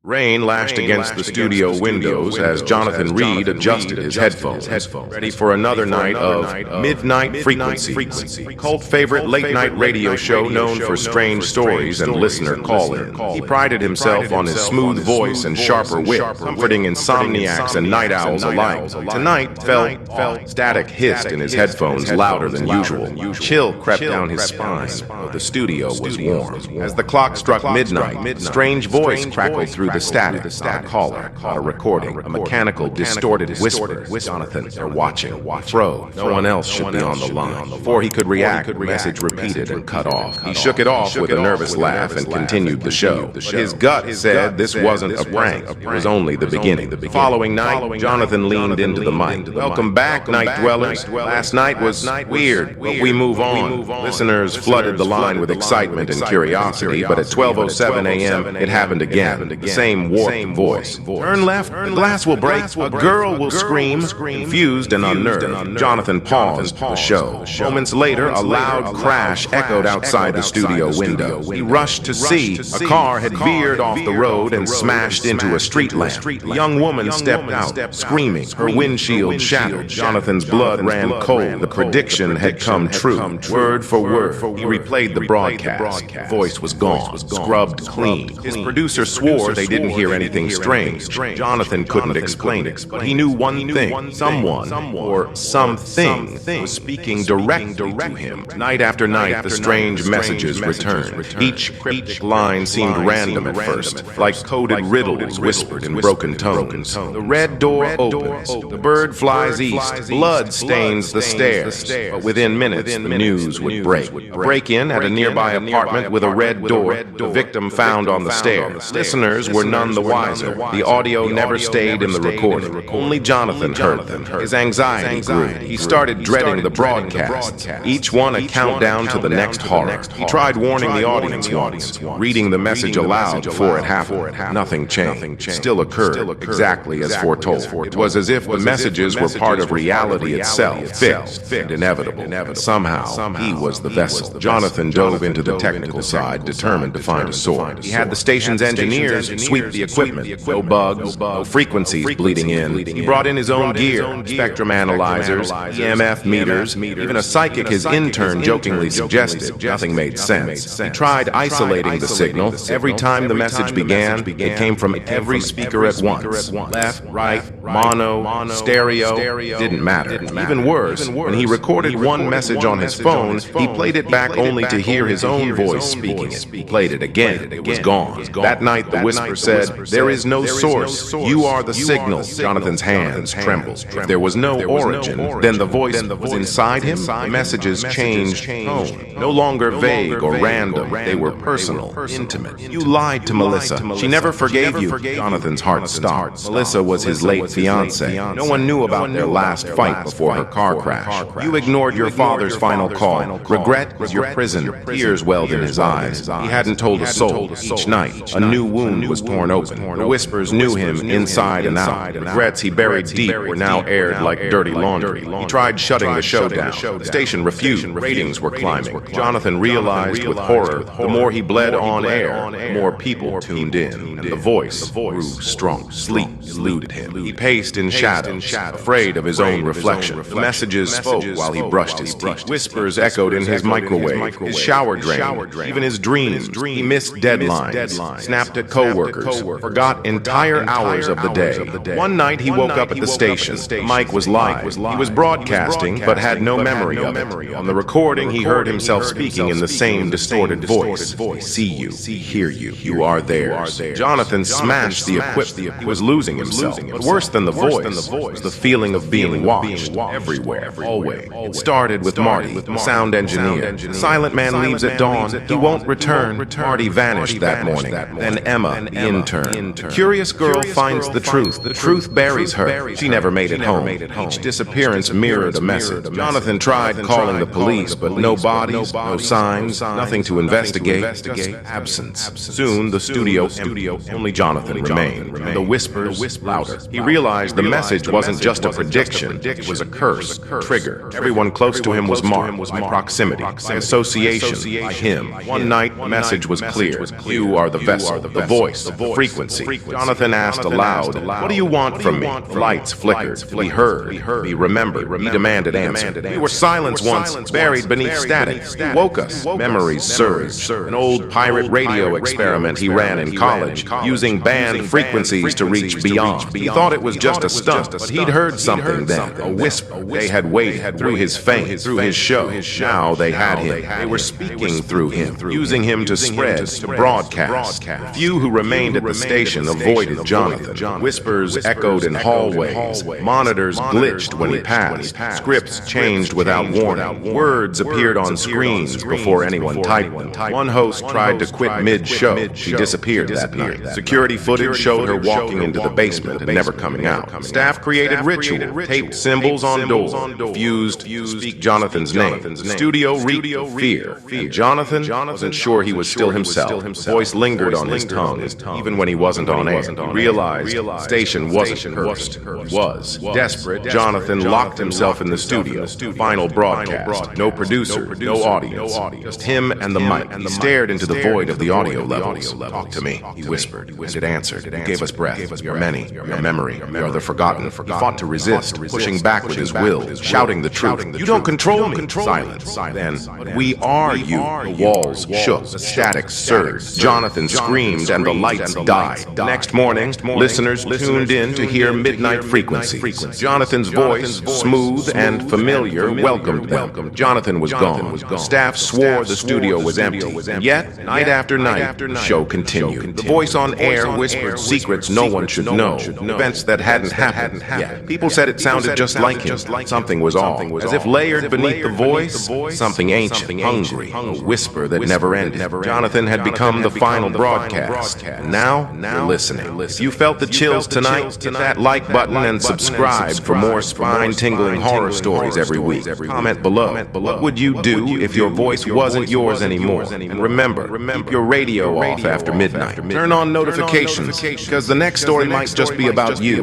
Rain lashed against the studio windows as Jonathan Reed adjusted his headphones, ready for another night of Midnight Frequency, cult favorite late-night radio show known for strange stories and listener call-in. He prided himself on his smooth voice and sharper wit, comforting insomniacs and night owls alike. Tonight, felt static hissed in his headphones louder than usual. Chill crept down his spine, though the studio was warm. As the clock struck midnight, a strange voice crackled through the static. A caller caught a recording, a mechanical, distorted whisper. Jonathan, they're watching. Fro, no one else should be on the line. Before he could react, the message repeated and cut off. He shook it off with a nervous laugh and continued the show. His gut said this wasn't a prank. It was only the beginning. The following night, Jonathan leaned into the mic. Welcome back, night dwellers. Last night was weird, but we move on. Listeners flooded the line with excitement and curiosity, but at 12:07 a.m., it happened again. The same warped voice. Turn left, the glass will break, a girl will scream. Confused and unnerved, Jonathan paused the show. Moments later, a loud crash echoed outside the studio window. He rushed to see a car had veered off the road and smashed into a street lamp. A young woman stepped out, screaming, her windshield shattered. Jonathan's blood ran cold. The prediction had come true. Word for word, he replayed the broadcast. The voice was gone, scrubbed clean. His producer swore they didn't hear anything strange. Jonathan couldn't explain it, but he knew one thing. Someone, or something, was speaking directly to him. Night after night, the strange messages returned. Each cryptic line seemed random at first, like coded riddles whispered in broken tones. The red door opens, the bird flies east, blood stains the stairs. But within minutes, the news would break. A break-in at a nearby apartment with a red door, the victim found on the stairs. Listeners were none the wiser. The audio never stayed in the recording. Only Jonathan heard them. His anxiety grew. He started dreading the broadcasts, each one a countdown to the next horror. He tried warning the audience once, reading the message aloud before it happened. Nothing changed. It still occurred exactly as foretold. It was as if the messages were part of reality itself, fixed and inevitable. Somehow, he was the vessel. Jonathan dove into the technical side, determined to find a source. He had the station's engineers sweep the equipment. No bugs, no frequencies bleeding in. He brought in his own gear, spectrum analyzers, EMF meters, even a psychic his intern jokingly suggested. Nothing made sense. He tried isolating the signal. Every time the message began, it came from every speaker at once. Left, right, mono, stereo, didn't matter. Even worse, when he recorded one message on his phone, he played it back only to hear his own voice speaking it. He played it again. It was gone. That night, the whisper said, "There is no source. You are the signal." Jonathan's hands trembled. If there was no origin, then the voice was inside him. The messages changed tone. No longer vague or random. They were personal, intimate. "You lied to Melissa. She never forgave you." Jonathan's heart stopped. Melissa was his late fiancée. No one knew about their last fight before her car crash. "You ignored your father's final call. Regret is your prison." Tears welled in his eyes. He hadn't told a soul. Each night, a new wound was torn open. The whispers knew him inside and out. Regrets he buried deep were now aired like dirty laundry. He tried shutting the show down. The station refused. Ratings were climbing. Jonathan realized with horror, the more he bled on air, the more people tuned in. And the voice grew strong. Sleep eluded him. He paced in shadow, afraid of his own reflection. The messages spoke while he brushed his teeth. Whispers echoed in his microwave, his shower drain, even his dreams. He missed deadlines, snapped at co-workers, forgot entire hours of the day. One night he woke up at the station. The mic was live. He was broadcasting, but had no memory of it. On the recording, he heard himself speaking in the same distorted voice. "I see you, hear you, you are theirs." Jonathan smashed the equipment. He was losing himself. But worse than the voice was the feeling of being watched everywhere, always. It started with Marty, the sound engineer. The silent man leaves at dawn. He won't return. Marty vanished that morning. Then Emma, the intern. The curious girl finds the truth. The truth buries her. She never made it home. Each disappearance mirrored a message. Jonathan tried calling the police, but no bodies, no signs, nothing to investigate, just absence. Soon the studio empty. Only Jonathan remained. The whispers louder. He realized the message wasn't just a prediction. It was a curse, trigger. Everyone close to him was marked by proximity, by association, by him. One night, the message was clear. You are the vessel, the voice, the frequency. Jonathan asked aloud, "What do you want from me?" The lights flickered. We heard. We remembered. He demanded answer. "We were silence once, buried beneath static. You woke us." Memories surged. An old pirate radio experiment he ran in college, using banned frequencies to reach beyond. He thought it was just a stunt, but he'd heard something then, a whisper. They had waited through his fame, through his show. Now they had him. They were speaking through him, using him to spread, to broadcast. The few who remained at the station avoided Jonathan. Whispers echoed in hallways. Monitors glitched when he passed. Scripts changed without warning. Words appeared on screens before anyone typed them. One host tried to quit mid-show. She disappeared that night. Security footage showed her walking into the basement and never coming out. Staff created ritual, taped symbols on doors, refused to speak Jonathan's name. The studio reeked of fear, and Jonathan wasn't sure he was still himself. The voice lingered on his tongue, even when he wasn't on air. He realized the station wasn't cursed. It was. Desperate, Jonathan locked himself in the studio. Final broadcast. No producer, no audience. Just him and the mic. He stared into the void of the audio levels. "Talk to me," he whispered, and it answered. You gave us breath. You're many. Your memory. You're the forgotten. He fought to resist, pushing back with his will, shouting the truth. "You don't control me." Silence. Then, "But we are you." The walls shook. The static surged. Jonathan screamed and the lights died. Next morning, listeners tuned in to hear Midnight Frequency. Jonathan's voice, smooth and familiar, welcomed them. Jonathan was gone. Staff swore the studio was empty. Yet, night after night, the show continued. The voice on air whispered secrets no one should know, events that hadn't happened yet. People said it sounded just like him. Something was off. As if layered beneath the voice, something ancient, hungry, a whisper that never ended. Jonathan had become the final broadcast. And now, you're listening. If you felt the chills tonight, hit that like button and subscribe for more spine-tingling horror stories every week. Comment below. What would you do if your voice wasn't yours anymore? And remember, keep your radio off after midnight. Turn on notifications, because the next story might just be about you.